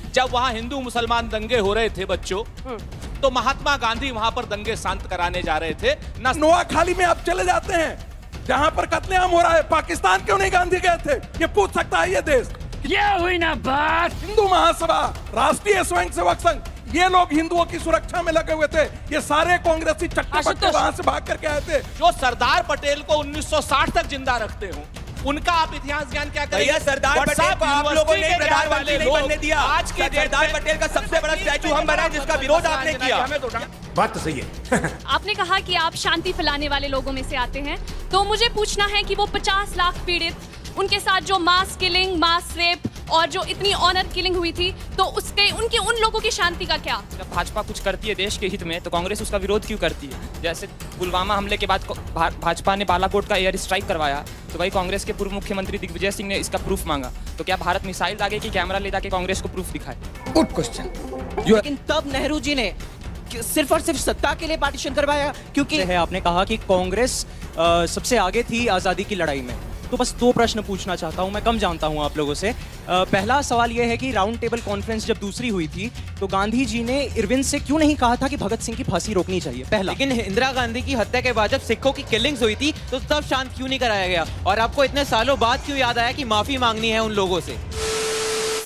जब वहां हिंदू मुसलमान दंगे हो रहे थे बच्चों, तो महात्मा गांधी वहां पर दंगे शांत कराने जा रहे थे। नोआखाली में आप चले जाते हैं जहां पर कत्लेआम हो रहा है, पाकिस्तान क्यों नहीं गांधी गए थे? ये पूछ सकता है ये देश? ये हुई ना बात। हिंदू महासभा, राष्ट्रीय स्वयंसेवक संघ, ये लोग हिंदुओं की सुरक्षा में लगे हुए थे। ये सारे कांग्रेसी चट्टे बट्टे वहां से भाग करके आए थे। जो सरदार पटेल को 1960 तक जिंदा रखते हो, उनका आप इतिहास ज्ञान क्या करेंगे? भैया सरदार पटेल को आप लोगों ने प्रधानमंत्री नहीं बनने दिया। आज के सरदार पटेल का सबसे बड़ा स्टैचू हम बनाए जिसका विरोध आपने किया। बात तो सही है। आपने कहा कि आप शांति फैलाने वाले लोगों में से आते हैं, तो मुझे पूछना है कि वो 50 लाख पीड़ित, उनके साथ जो मास किलिंग, मास रेप और जो इतनी ऑनर किलिंग हुई थी, तो उसके उनके उन लोगों की शांति का क्या? जब भाजपा कुछ करती है देश के हित में तो कांग्रेस उसका विरोध क्यों करती है? जैसे पुलवामा हमले के बाद भाजपा ने बालाकोट का एयर स्ट्राइक करवाया, तो भाई कांग्रेस के पूर्व मुख्यमंत्री दिग्विजय सिंह ने इसका प्रूफ मांगा, तो क्या भारत मिसाइल दागे कि कैमरा ले जाके कांग्रेस को प्रूफ दिखाए? Good question. लेकिन तब नेहरू जी ने सिर्फ और सिर्फ सत्ता के लिए पार्टीशन करवाया, क्योंकि आपने कहा कि कांग्रेस सबसे आगे थी आजादी की लड़ाई में। तो बस 2 प्रश्न पूछना चाहता हूं, मैं कम जानता हूं आप लोगों से। पहला सवाल यह है कि राउंड टेबल कॉन्फ्रेंस जब दूसरी हुई थी तो गांधी जी ने इरविन से क्यों नहीं कहा था कि भगत सिंह की फांसी रोकनी चाहिए? पहला। लेकिन इंदिरा गांधी की हत्या के बाद जब सिखों की किलिंग्स हुई थी तो तब शांत क्यों नहीं कराया गया? और आपको इतने सालों बाद क्यों याद आया कि माफी मांगनी है उन लोगों से?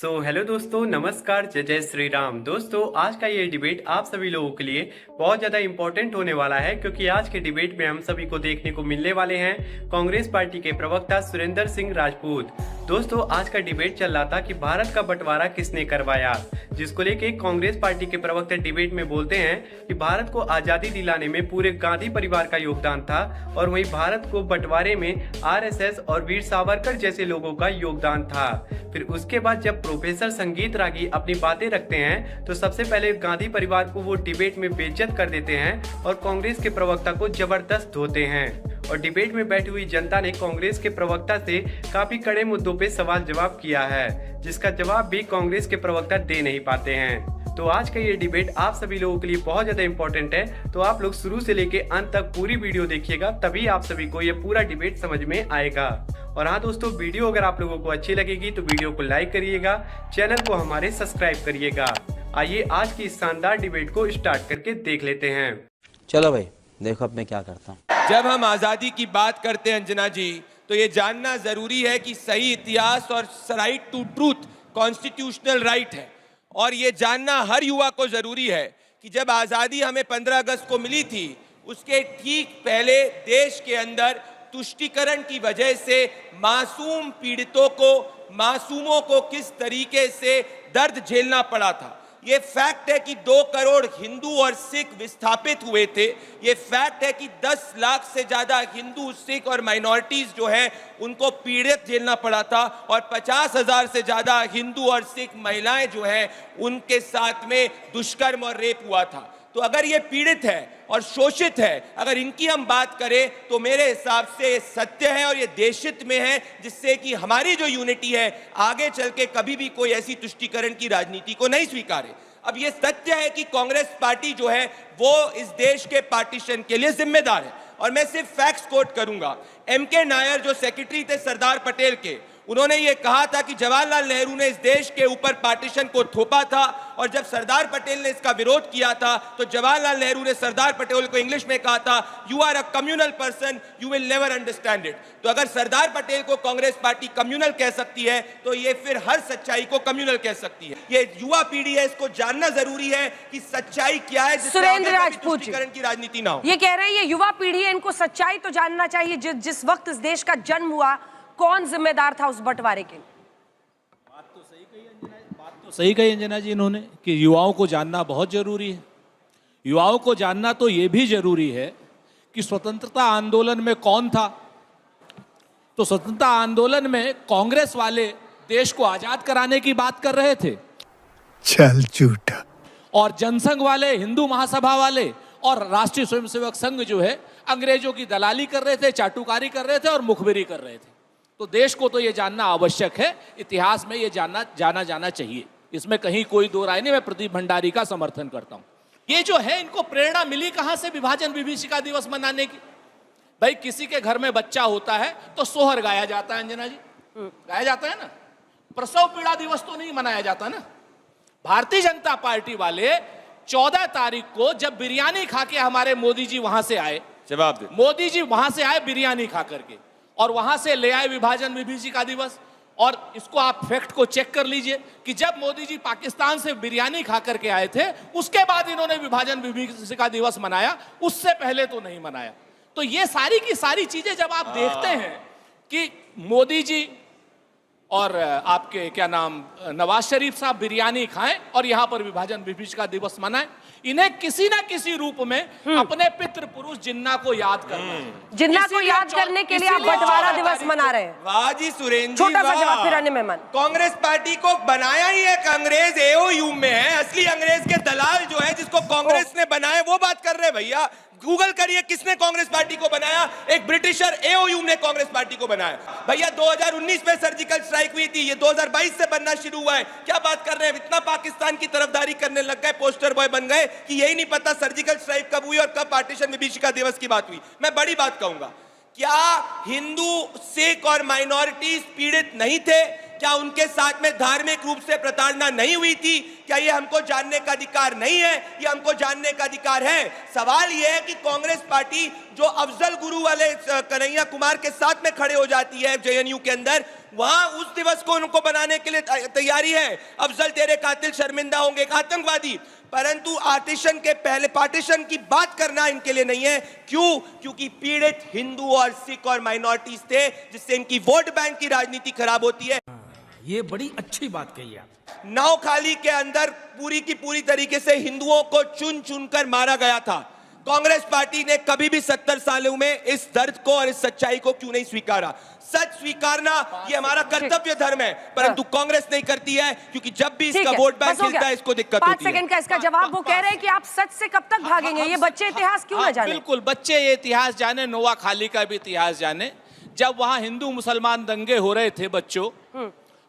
तो हेलो दोस्तों, नमस्कार, जय जय श्री राम। दोस्तों आज का ये डिबेट आप सभी लोगों के लिए बहुत ज़्यादा इंपॉर्टेंट होने वाला है, क्योंकि आज के डिबेट में हम सभी को देखने को मिलने वाले हैं कांग्रेस पार्टी के प्रवक्ता सुरेंद्र सिंह राजपूत। दोस्तों आज का डिबेट चल रहा था कि भारत का बंटवारा किसने करवाया, जिसको लेके कांग्रेस पार्टी के प्रवक्ता डिबेट में बोलते हैं कि भारत को आज़ादी दिलाने में पूरे गांधी परिवार का योगदान था, और वहीं भारत को बंटवारे में आरएसएस और वीर सावरकर जैसे लोगों का योगदान था। फिर उसके बाद जब प्रोफेसर संगीत रागी अपनी बातें रखते हैं तो सबसे पहले गांधी परिवार को वो डिबेट में बेइज्जत कर देते हैं और कांग्रेस के प्रवक्ता को जबरदस्त धोते हैं। और डिबेट में बैठी हुई जनता ने कांग्रेस के प्रवक्ता से काफी कड़े मुद्दों पे सवाल जवाब किया है, जिसका जवाब भी कांग्रेस के प्रवक्ता दे नहीं पाते हैं। तो आज का ये डिबेट आप सभी लोगों के लिए बहुत ज्यादा इंपॉर्टेंट है, तो आप लोग शुरू से लेके अंत तक पूरी वीडियो देखिएगा, तभी आप सभी को ये पूरा डिबेट समझ में आएगा। और हाँ दोस्तों, वीडियो अगर आप लोगों को अच्छी लगेगी तो वीडियो को लाइक करिएगा, चैनल को हमारे सब्सक्राइब करिएगा। आइए आज की इस शानदार डिबेट को स्टार्ट करके देख लेते हैं। चलो भाई देखो अब मैं क्या करता हूँ। जब हम आजादी की बात करते हैं अंजना जी, तो ये जानना जरूरी है कि सही इतिहास और right to truth constitutional right है, और ये जानना हर युवा को जरूरी है कि जब आजादी हमें 15 अगस्त को मिली थी, उसके ठीक पहले देश के अंदर तुष्टीकरण की वजह से मासूम पीड़ितों को, मासूमों को किस तरीके से दर्द झेलना पड़ा था। ये फैक्ट है कि 2 करोड़ हिंदू और सिख विस्थापित हुए थे। ये फैक्ट है कि 10 लाख से ज्यादा हिंदू, सिख और माइनॉरिटीज जो है उनको पीड़ित झेलना पड़ा था, और 50,000 से ज्यादा हिंदू और सिख महिलाएं जो हैं उनके साथ में दुष्कर्म और रेप हुआ था। तो अगर ये पीड़ित है और शोषित है, अगर इनकी हम बात करें तो मेरे हिसाब से ये सत्य है और ये देशहित में है, जिससे कि हमारी जो यूनिटी है आगे चल के कभी भी कोई ऐसी तुष्टीकरण की राजनीति को नहीं स्वीकारे। अब ये सत्य है कि कांग्रेस पार्टी जो है वो इस देश के पार्टीशन के लिए जिम्मेदार है, और मैं सिर्फ फैक्ट्स कोट करूंगा। एमके नायर जो सेक्रेटरी थे सरदार पटेल के, उन्होंने ये कहा था कि जवाहरलाल नेहरू ने इस देश के ऊपर पार्टीशन को थोपा था, और जब सरदार पटेल ने इसका विरोध किया था तो जवाहरलाल नेहरू ने सरदार पटेल को इंग्लिश में कहा था, you are a communal person, you will never understand it. तो अगर सरदार पटेल को कांग्रेस पार्टी कम्युनल कह सकती है तो ये फिर हर सच्चाई को कम्युनल कह सकती है। ये युवा पीढ़ी है, इसको जानना जरूरी है कि सच्चाई क्या है, सुरेंद्र राजपूत की राजनीति ना हो। ये कह रहे हैं ये युवा पीढ़ी है, इनको सच्चाई तो जानना चाहिए। जिस वक्त इस देश का जन्म हुआ, कौन जिम्मेदार था उस बंटवारे के? बात तो सही कही अंजना जी इन्होंने कि युवाओं को जानना बहुत जरूरी है। युवाओं को जानना तो ये भी जरूरी है कि स्वतंत्रता आंदोलन में कौन था। तो स्वतंत्रता आंदोलन में कांग्रेस वाले देश को आजाद कराने की बात कर रहे थे, चल झूठा, और जनसंघ वाले, हिंदू महासभा वाले और राष्ट्रीय स्वयंसेवक संघ जो है अंग्रेजों की दलाली कर रहे थे, चाटुकारी कर रहे थे और मुखबिरी कर रहे थे। तो देश को तो ये जानना आवश्यक है, इतिहास में ये जाना जाना चाहिए, इसमें कहीं कोई दो राय नहीं। मैं प्रदीप भंडारी का समर्थन करता हूं। ये जो है इनको प्रेरणा मिली कहां से विभाजन विभीषिका दिवस मनाने की? भाई किसी के घर में बच्चा होता है तो सोहर गाया जाता है अंजना जी, गाया जाता है ना। प्रसव पीड़ा दिवस तो नहीं मनाया जाता ना। भारतीय जनता पार्टी वाले 14 तारीख को जब बिरयानी खा के हमारे मोदी जी वहां से आए, जवाब दे, मोदी जी वहां से आए बिरयानी खा करके और वहां से ले आए विभाजन विभीषिका दिवस। और इसको आप फैक्ट को चेक कर लीजिए कि जब मोदी जी पाकिस्तान से बिरयानी खा करके आए थे उसके बाद इन्होंने विभाजन विभीषिका दिवस मनाया, उससे पहले तो नहीं मनाया। तो ये सारी की सारी चीजें जब आप देखते हैं कि मोदी जी और आपके क्या नाम नवाज शरीफ साहब बिरयानी खाएं और यहां पर विभाजन विभीषिका दिवस मनाएं, इन्हें किसी ना किसी रूप में अपने पितृ पुरुष जिन्ना को याद करना है। जिन्ना को याद करने के लिए आप बंटवारा दिवस मना रहे हैं। वाह जी सुरेंद्र, छोटा सा जवाब फिर अन्य मेहमान। कांग्रेस पार्टी को बनाया ही एक अंग्रेज एओयू में है, असली अंग्रेज के दलाल जो है जिसको कांग्रेस ने बनाया वो बात कर रहे हैं भैया। गूगल करिए किसने कांग्रेस पार्टी को बनाया, एक ब्रिटिशर एओयू ने कांग्रेस पार्टी को बनाया भैया। 2019 में सर्जिकल स्ट्राइक हुई थी, ये 2022 से बनना शुरू हुआ है। क्या बात कर रहे हैं, इतना पाकिस्तान की तरफदारी करने लग गए, पोस्टर बॉय बन गए कि यही नहीं पता सर्जिकल स्ट्राइक कब हुई और कब पार्टीशन विभीषिका दिवस की बात हुई। मैं बड़ी बात कहूंगा, क्या हिंदू, सिख और माइनॉरिटीज पीड़ित नहीं थे? क्या उनके साथ में धार्मिक रूप से प्रताड़ना नहीं हुई थी? क्या ये हमको जानने का अधिकार नहीं है? ये हमको जानने का अधिकार है। सवाल ये है कि कांग्रेस पार्टी जो अफजल गुरु वाले कन्हैया कुमार के साथ में खड़े हो जाती है जेएनयू के अंदर, वहां उस दिवस को उनको बनाने के लिए तैयारी है। अफजल तेरे कातिल शर्मिंदा होंगे, एक आतंकवादी, परंतु आर्टिशन के पहले पार्टीशन की बात करना इनके लिए नहीं है। क्यों? क्योंकि पीड़ित हिंदू और सिख और माइनॉरिटीज थे, जिससे इनकी वोट बैंक की राजनीति खराब होती है। ये बड़ी अच्छी बात कही आप। नौखाली के अंदर पूरी की पूरी तरीके से हिंदुओं को चुन चुनकर मारा गया था। कांग्रेस पार्टी ने कभी भी 70 सालों में इस दर्द को और इस सच्चाई को क्यों नहीं स्वीकारा? सच स्वीकारना ये हमारा कर्तव्य धर्म है, परंतु कांग्रेस नहीं करती है, क्योंकि जब भी इसका वोट बैंक हिलता है इसको दिक्कत होती है। 5 सेकंड का इसका जवाब, वो कह रहे हैं कि आप सच से कब तक भागेंगे? ये बच्चे इतिहास क्यों ना जाने? बिल्कुल, बच्चे ये इतिहास जाने, नोआ खाली का भी इतिहास जाने। जब वहां हिंदू मुसलमान दंगे हो रहे थे बच्चों,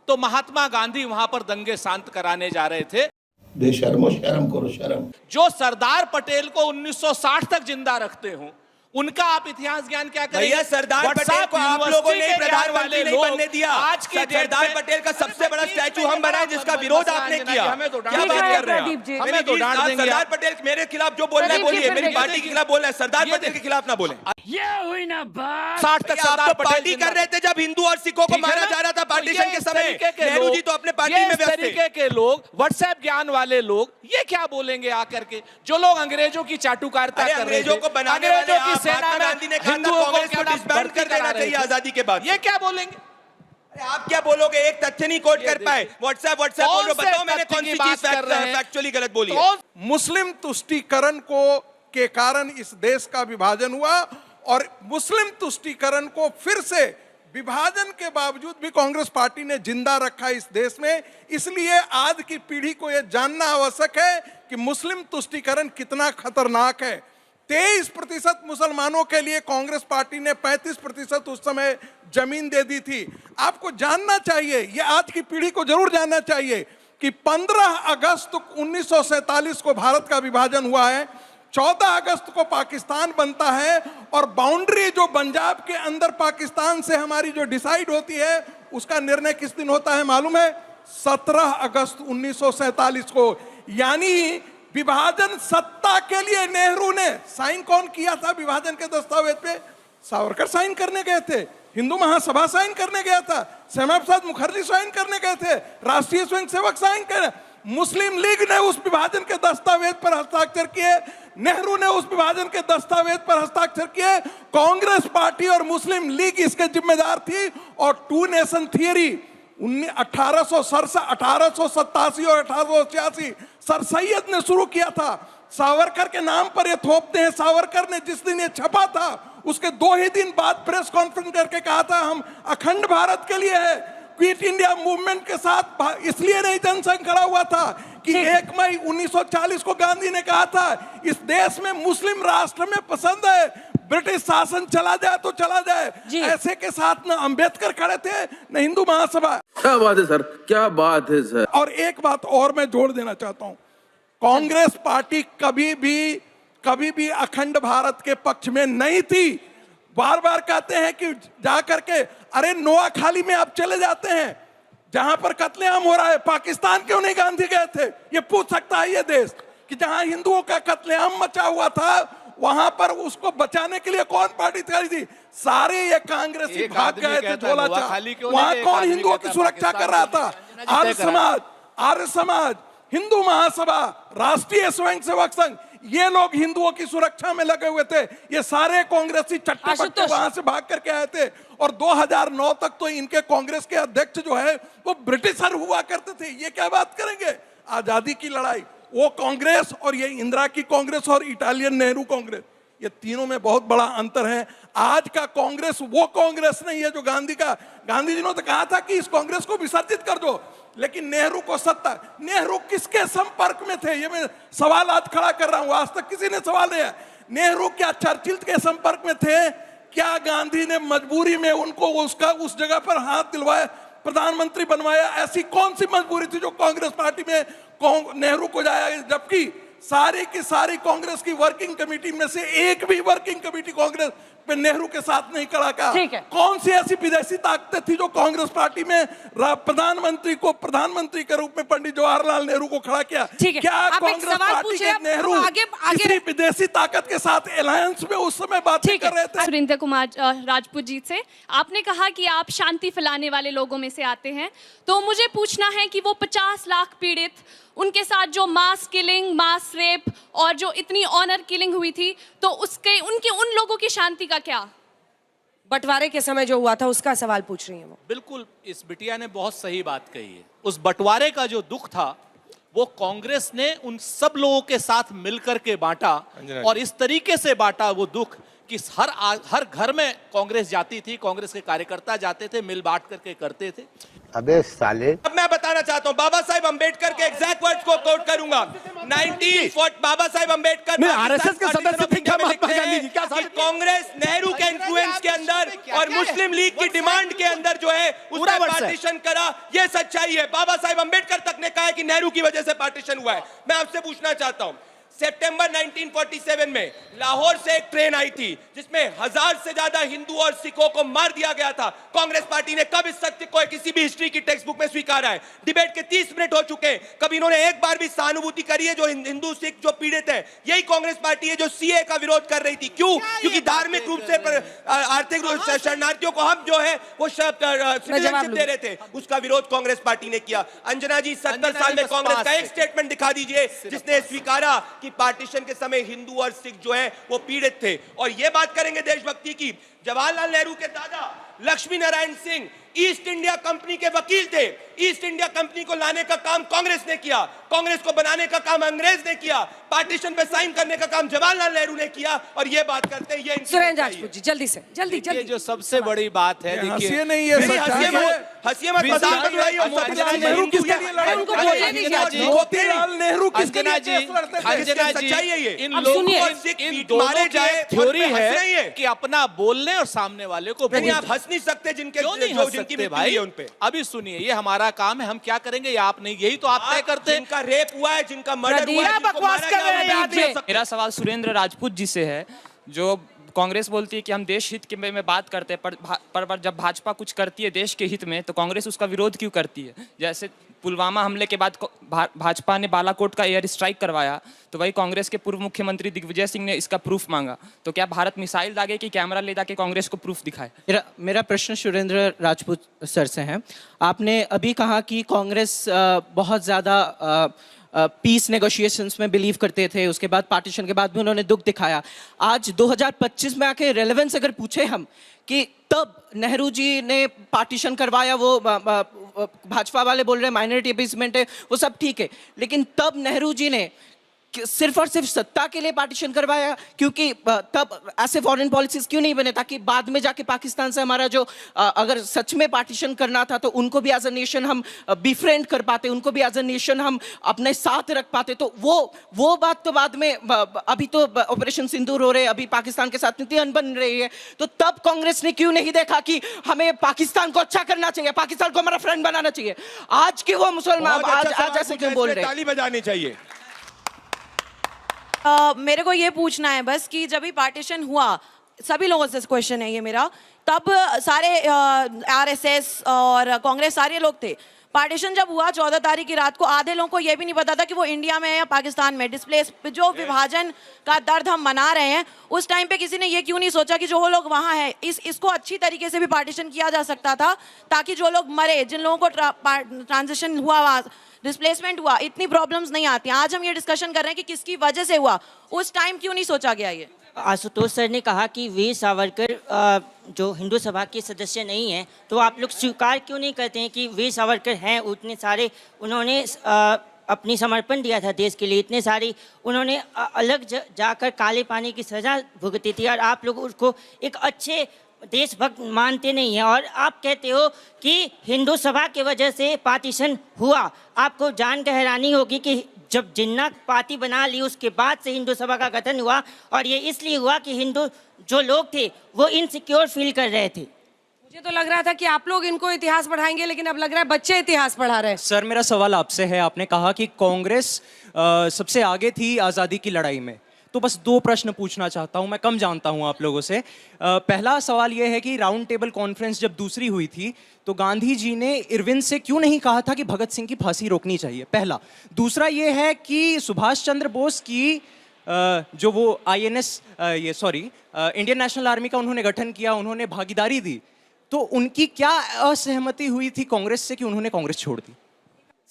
तो महात्मा गांधी वहां पर दंगे शांत कराने जा रहे थे। बेशर्मो शर्म करो शर्म। जो सरदार पटेल को 1960 तक जिंदा रखते हो, उनका आप इतिहास ज्ञान क्या करेंगे? भैया सरदार पटेल को आप लोगों ने प्रधानमंत्री नहीं बनने दिया। आज की सरदार पटेल का सबसे बड़ा स्टैचू हम बनाए जिसका विरोध आपने किया। क्या बात कर रहे हैं? हमें तो डांट देंगे। सरदार पटेल मेरे खिलाफ जो बोलना है बोलिए, मेरी पार्टी के खिलाफ बोलना है, सरदार पटेल के खिलाफ ना बोले। ये हुई ना बात। 60 तक सरदार पटेल पार्टी कर रहे थे जब हिंदू और सिखों को मारा जा रहा था पार्टीशन के समय। नेहरू जी तो अपने पार्टी में व्यस्त थे। तरीके के लोग, व्हाट्सएप ज्ञान वाले लोग, ये क्या बोलेंगे आकर के? जो लोग अंग्रेजों की चाटुकारिता कर रहे थे, अंग्रेजों को बनाने वाले महात्मा गांधी ने कहा था कांग्रेस को डिसबैंड कर देना चाहिए आजादी के बाद। ये क्या बोलेंगे? आप क्या बोलोगे? एक तथ्य नहीं कोट कर पाए। व्हाट्सएप बोल रहे, बताओ मैंने कौन सी चीज फैक्चुअली गलत बोली है? मुस्लिम तुष्टीकरण को के कारण इस देश का विभाजन हुआ और मुस्लिम तुष्टीकरण को फिर से विभाजन के बावजूद भी कांग्रेस पार्टी ने जिंदा रखा इस देश में। इसलिए आज की पीढ़ी को यह जानना आवश्यक है कि मुस्लिम तुष्टीकरण कितना खतरनाक है। 23% मुसलमानों के लिए कांग्रेस पार्टी ने 35% उस समय जमीन दे दी थी। आपको जानना चाहिए, ये आज की पीढ़ी को जरूर जानना चाहिए कि 15 अगस्त 1947 को भारत का विभाजन हुआ है, 14 अगस्त को पाकिस्तान बनता है और बाउंड्री जो पंजाब के अंदर पाकिस्तान से हमारी जो डिसाइड होती है उसका निर्णय किस दिन होता है मालूम है? 17 अगस्त 1947 को। यानी विभाजन सत्ता के लिए नेहरू ने साइन कौन किया था विभाजन के दस्तावेज पे? सावरकर साइन करने गए थे, हिंदू महासभा साइन करने गया था, श्यामा प्रसाद मुखर्जी साइन करने गए थे, राष्ट्रीय स्वयंसेवक साइन कर, मुस्लिम लीग ने उस विभाजन के दस्तावेज पर हस्ताक्षर किए, नेहरू ने उस विभाजन के दस्तावेज पर हस्ताक्षर किए। कांग्रेस पार्टी और मुस्लिम लीग इसके जिम्मेदार थी और 2 नेशन थियरी 1887 और 1886 सर सैयद ने शुरू किया था। सावरकर के नाम पर ये थोपते हैं। सावरकर ने जिस दिन ये छपा था उसके 2 ही दिन बाद प्रेस कॉन्फ्रेंस करके कहा था हम अखंड भारत के लिए है। क्विट इंडिया मूवमेंट के साथ इसलिए नहीं जनसंघ खड़ा हुआ था कि 1 मई 1940 को गांधी ने कहा था इस देश में मुस्लिम राष्ट्र में पसंद है, ब्रिटिश शासन चला जाए तो चला जाए। ऐसे के साथ न अंबेडकर खड़े थे न हिंदू महासभा। क्या बात है सर, क्या बात है सर। और एक बात और मैं जोड़ देना चाहता हूं, कांग्रेस पार्टी कभी भी अखंड भारत के पक्ष में नहीं थी। बार बार कहते हैं कि जाकर के, अरे नोआखाली में आप चले जाते हैं, जहां पर कत्लेआम हो रहा है, पाकिस्तान क्यों नहीं गांधी गए थे? ये पूछ सकता है ये देश कि जहां हिंदुओं का कत्लेआम मचा हुआ था, वहां पर उसको बचाने के लिए कौन पार्टी खड़ी थी? सारे ये कांग्रेसी भाग गए थे झोला चाट। वहां कौन हिंदुओं की सुरक्षा कर रहा था? आर्य समाज, आर्य समाज, हिंदू महासभा, राष्ट्रीय स्वयंसेवक संघ, ये लोग हिंदुओं की सुरक्षा में लगे हुए थे। ये सारे कांग्रेसी चट्टे बट्टे वहां से भाग करके आए थे। और 2009 तक तो इनके कांग्रेस के अध्यक्ष जो है वो ब्रिटिशर हुआ करते थे। ये क्या बात करेंगे? आजादी की लड़ाई, वो कांग्रेस और ये इंदिरा की कांग्रेस और इटालियन नेहरू कांग्रेस, ये तीनों में बहुत बड़ा अंतर है। आज का कांग्रेस वो कांग्रेस नहीं है जो गांधी जी ने तो कहा था कि इस कांग्रेस को विसर्जित कर दो, लेकिन नेहरू को सत्ता, नेहरू किसके संपर्क में थे? ये मैं सवाल आज खड़ा कर रहा हूं, आज तक किसी ने सवाल नहीं है। नेहरू क्या चर्चिल के संपर्क में थे? क्या गांधी ने मजबूरी में उनको उस जगह पर हाथ दिलवाया, प्रधानमंत्री बनवाया? ऐसी कौन सी मजबूरी थी जो कांग्रेस पार्टी में नेहरू को जाया? जबकि सारी की सारी कांग्रेस की वर्किंग कमेटी में से एक भी वर्किंग कमेटी कांग्रेस पे नेहरू के साथ नहीं खड़ा का। कौन सी ऐसी विदेशी ताकतें थी जो कांग्रेस पार्टी में प्रधानमंत्री को प्रधानमंत्री के रूप में पंडित जवाहरलाल नेहरू को खड़ा किया? क्या कांग्रेस पार्टी के नेहरू किसी विदेशी ताकत के साथ अलायंस में उस समय बातें कर रहे थे? सुरेंद्र कुमार राजपूत जी से आपने कहा कि आप शांति फैलाने वाले लोगों में से आते हैं, तो मुझे पूछना है कि वो 50 लाख पीड़ित, उनके साथ जो मास किलिंग, मास रेप और जो इतनी ऑनर किलिंग हुई थी, तो उनके उन लोगों की शांति का क्या? बंटवारे के समय जो हुआ था उसका सवाल पूछ रही है वो। बिल्कुल, इस बिटिया ने बहुत सही बात कही है। उस बंटवारे का जो दुख था वो कांग्रेस ने उन सब लोगों के साथ मिलकर के बांटा, और इस तरीके से बांटा वो दुख कि हर घर में कांग्रेस जाती थी, कांग्रेस के कार्यकर्ता जाते थे, मिल बांट करके करते थे। अबे साले, अब मैं बताना चाहता हूँ, बाबा साहेब अंबेडकर के एग्जैक्ट वर्ड्स को कोट करूंगा। 1940 बाबा साहेब अंबेडकर आरएसएस के सदस्य थे क्या? महात्मा गांधी जी क्या? कांग्रेस नेहरू के इन्फ्लुएंस के अंदर और मुस्लिम लीग की डिमांड के अंदर जो है उसने पार्टीशन करा, ये सच्चाई है। बाबा साहेब अंबेडकर तक ने कहा है कि नेहरू की वजह से पार्टीशन हुआ है। मैं आपसे पूछना चाहता हूँ, सितंबर 1947 में लाहौर से एक ट्रेन आई थी जिसमें 1000 से ज्यादा हिंदू और सिखों को मार दिया गया था। कांग्रेस पार्टी ने कब इस सत्य को किसी भी हिस्ट्री की टेक्स्ट बुक में स्वीकारा है? डिबेट के 30 मिनट हो चुके हैं, कभी इन्होंने एक बार भी सहानुभूति करी है जो हिंदू सिख जो पीड़ित है? यही कांग्रेस पार्टी है जो सीए का विरोध कर रही थी। क्यों? क्योंकि धार्मिक रूप से आर्थिक शरणार्थियों को हम जो है वो सिटीजनशिप दे रहे थे, उसका विरोध कांग्रेस पार्टी ने किया। अंजना जी, 70 साल में कांग्रेस का एक स्टेटमेंट दिखा दीजिए जिसने स्वीकारा कि पार्टीशन के समय हिंदू और सिख जो है वो पीड़ित थे। और ये बात करेंगे देशभक्ति की, जवाहरलाल नेहरू के दादा Lakshmi Narayan Singh east India company के वकील थे। ईस्ट इंडिया कंपनी को लाने का काम कांग्रेस ने किया, कांग्रेस को बनाने का काम अंग्रेज ने किया, पार्टीशन पे साइन करने का काम जवाहरलाल नेहरू ने किया। और ये बात करते हैं, ये सुरेंद्र राजपूत जी जल्दी से जल्दी। जो सबसे बड़ी बात है, हंसिए नहीं, ये सच्चाई है। हंसिए मत, मजाक मत उड़ाइए। मोतीलाल नेहरू किसके लिए लड़े? मोतीलाल नेहरू किसके लिए केस लड़ते थे? सच्चाई है ये। इन लोगों को मारे जाए थ्योरी है कि अपना बोलने और सामने वाले को नहीं, आप हंस नहीं सकते जिनकी भाई उन पे। अभी सुनिए, ये हमारा काम है, हम क्या करेंगे ये आप नहीं, यही तो आप तय करते हैं। जिनका रेप हुआ है, जिनका मर्डर हुआ है, बकवास कर रहे हैं। मेरा सवाल सुरेंद्र राजपूत जी से है, जो कांग्रेस बोलती है कि हम देश हित के में बात करते हैं, पर जब भाजपा कुछ करती है देश के हित में तो कांग्रेस उसका विरोध क्यों करती है? जैसे पुलवामा हमले के बाद भाजपा ने बालाकोट का एयर स्ट्राइक करवाया, तो वही कांग्रेस के पूर्व मुख्यमंत्री दिग्विजय सिंह ने इसका प्रूफ मांगा। तो क्या भारत मिसाइल दागे कि कैमरा ले जाके कांग्रेस को प्रूफ दिखाए? मेरा प्रश्न सुरेंद्र राजपूत सर से है। आपने अभी कहा कि कांग्रेस बहुत ज़्यादा पीस नेगोशिएशंस में बिलीव करते थे, उसके बाद पार्टीशन के बाद भी उन्होंने दुख दिखाया। आज 2025 में आके रेलेवेंस अगर पूछे हम कि तब नेहरू जी ने पार्टीशन करवाया, वो भाजपा वाले बोल रहे हैं माइनॉरिटी अपीसमेंट है, वो सब ठीक है, लेकिन तब नेहरू जी ने सिर्फ और सिर्फ सत्ता के लिए पार्टीशन करवाया? क्योंकि तब ऐसे फॉरेन पॉलिसीज क्यों नहीं बने ताकि बाद में जाके पाकिस्तान से हमारा जो अगर सच में पार्टीशन करना था तो उनको भी एज अ नेशन हम बिफ्रेंड कर पाते, उनको भी एज अ नेशन हम अपने साथ रख पाते। तो वो बात तो बाद में, अभी तो ऑपरेशन सिंदूर हो रहे, अभी पाकिस्तान के साथ नीति बन रही है, तो तब कांग्रेस ने क्यों नहीं देखा कि हमें पाकिस्तान को अच्छा करना चाहिए, पाकिस्तान को हमारा फ्रेंड बनाना चाहिए? आज के वो मुसलमान आज ऐसे क्यों बोल रहे हैं? ताली बजानी चाहिए। मेरे को ये पूछना है बस कि जब भी पार्टीशन हुआ, सभी लोगों से क्वेश्चन है ये मेरा, तब सारे आरएसएस और कांग्रेस सारे लोग थे, पार्टीशन जब हुआ 14 तारीख की रात को, आधे लोगों को यह भी नहीं पता था कि वो इंडिया में है या पाकिस्तान में। डिस्प्लेस जो विभाजन का दर्द हम मना रहे हैं, उस टाइम पे किसी ने ये क्यों नहीं सोचा कि जो वो लोग वहाँ हैं, इसको अच्छी तरीके से भी पार्टीशन किया जा सकता था, ताकि जो लोग मरे, जिन लोगों को ट्रांजिशन हुआ, वहाँ डिस्प्लेसमेंट हुआ, इतनी प्रॉब्लम्स नहीं आती। आज हम ये डिस्कशन कर रहे हैं कि किसकी वजह से हुआ, उस टाइम क्यों नहीं सोचा गया ये। आशुतोष सर ने कहा कि वीर सावरकर जो हिंदू सभा के सदस्य नहीं हैं, तो आप लोग स्वीकार क्यों नहीं करते हैं कि वीर सावरकर हैं? उतने सारे उन्होंने अपनी समर्पण दिया था देश के लिए, इतने सारी उन्होंने अलग जाकर काले पानी की सजा भुगती थी, और आप लोग उसको एक अच्छे देशभक्त मानते नहीं हैं। और आप कहते हो कि हिंदू सभा की वजह से पार्टीशन हुआ। आपको जान कर हैरानी होगी कि जब जिन्ना पार्टी बना ली, उसके बाद से हिंदू सभा का गठन हुआ, और ये इसलिए हुआ कि हिंदू जो लोग थे वो इनसिक्योर फील कर रहे थे। मुझे तो लग रहा था कि आप लोग इनको इतिहास पढ़ाएंगे, लेकिन अब लग रहा है बच्चे इतिहास पढ़ा रहे हैं। सर, मेरा सवाल आपसे है, आपने कहा कि कांग्रेस सबसे आगे थी आज़ादी की लड़ाई में, तो बस 2 प्रश्न पूछना चाहता हूं। मैं कम जानता हूं आप लोगों से। पहला सवाल यह है कि राउंड टेबल कॉन्फ्रेंस जब दूसरी हुई थी, तो गांधी जी ने इरविन से क्यों नहीं कहा था कि भगत सिंह की फांसी रोकनी चाहिए? पहला। दूसरा यह है कि सुभाष चंद्र बोस की जो वो इंडियन नेशनल आर्मी का उन्होंने गठन किया, उन्होंने भागीदारी दी, तो उनकी क्या असहमति हुई थी कांग्रेस से कि उन्होंने कांग्रेस छोड़ दी?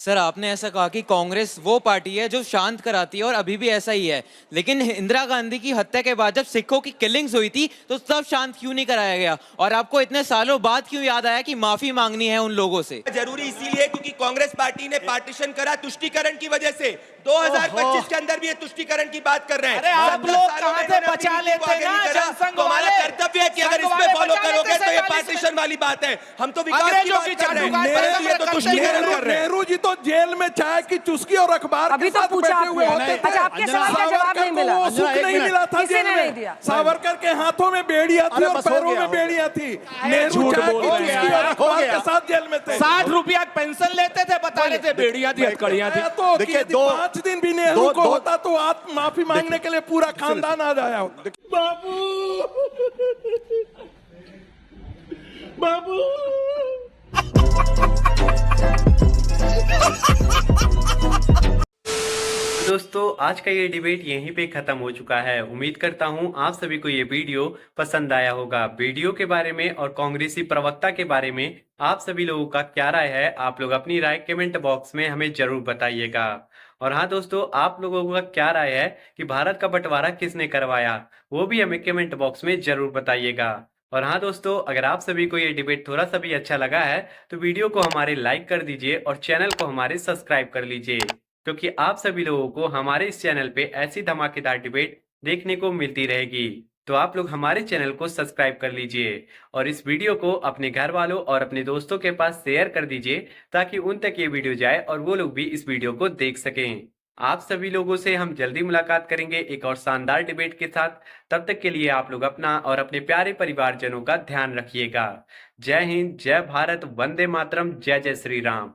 सर, आपने ऐसा कहा कि कांग्रेस वो पार्टी है जो शांत कराती है, और अभी भी ऐसा ही है। लेकिन इंदिरा गांधी की हत्या के बाद जब सिखों की किलिंग्स हुई थी, तो तब शांत क्यों नहीं कराया गया? और आपको इतने सालों बाद क्यों याद आया कि माफी मांगनी है उन लोगों से? जरूरी इसीलिए क्योंकि कांग्रेस पार्टी ने पार्टीशन करा तुष्टीकरण की वजह से। 2025 के अंदर भी ये तुष्टीकरण की बात कर रहे हैं। आप लोग कहां से बचा लेते हैं ना जनसंघ तो हमारा वाले? कर्तव्य है कि अगर इसमें फॉलो करोगे तो ये पार्टीशन वाली बात है। हम तो विकास की बात कर रहे हैं, ये तो तुष्टीकरण कर रहे हैं। नेहरू जी तो जेल में चाय की चुस्की और अखबार अभी के तो साथ पूछा बैठे हुए आपने। होते थे। अच्छा, आपके सवाल का जवाब नहीं मिला। वो सुख नहीं मिला था किसी जेल ने नहीं में। दिया। सावरकर के हाथों में बेड़ियां थी और पैरों में बेड़ियां थी। नेहरू चाय की चुस्की और अखबार के साथ जेल में थे। 60 रुपया पेंशन लेते थे, बता रहे थे बेड़ियां थी, हथकड़ियां थी। तो देखिए 5 दिन भी नेहरू को होता तो आप माफी मांगने के लिए पूरा खानदान आ जाया होता। बाबू बाबू दोस्तों, आज का ये डिबेट यहीं पे खत्म हो चुका है। उम्मीद करता हूँ आप सभी को ये वीडियो पसंद आया होगा। वीडियो के बारे में और कांग्रेसी प्रवक्ता के बारे में आप सभी लोगों का क्या राय है, आप लोग अपनी राय कमेंट बॉक्स में हमें जरूर बताइएगा। और हाँ दोस्तों, आप लोगों का क्या राय है कि भारत का बंटवारा किसने करवाया, वो भी हमें कमेंट बॉक्स में जरूर बताइएगा। और हाँ दोस्तों, अगर आप सभी को ये डिबेट थोड़ा सा भी अच्छा लगा है तो वीडियो को हमारे लाइक कर दीजिए और चैनल को हमारे सब्सक्राइब कर लीजिए, क्योंकि आप सभी लोगों को हमारे इस चैनल पे ऐसी धमाकेदार डिबेट देखने को मिलती रहेगी। तो आप लोग हमारे चैनल को सब्सक्राइब कर लीजिए और इस वीडियो को अपने घर वालों और अपने दोस्तों के पास शेयर कर दीजिए, ताकि उन तक ये वीडियो जाए और वो लोग भी इस वीडियो को देख सकें। आप सभी लोगों से हम जल्दी मुलाकात करेंगे एक और शानदार डिबेट के साथ। तब तक के लिए आप लोग अपना और अपने प्यारे परिवारजनों का ध्यान रखिएगा। जय हिंद, जय भारत, वंदे मातरम, जय जय श्री राम।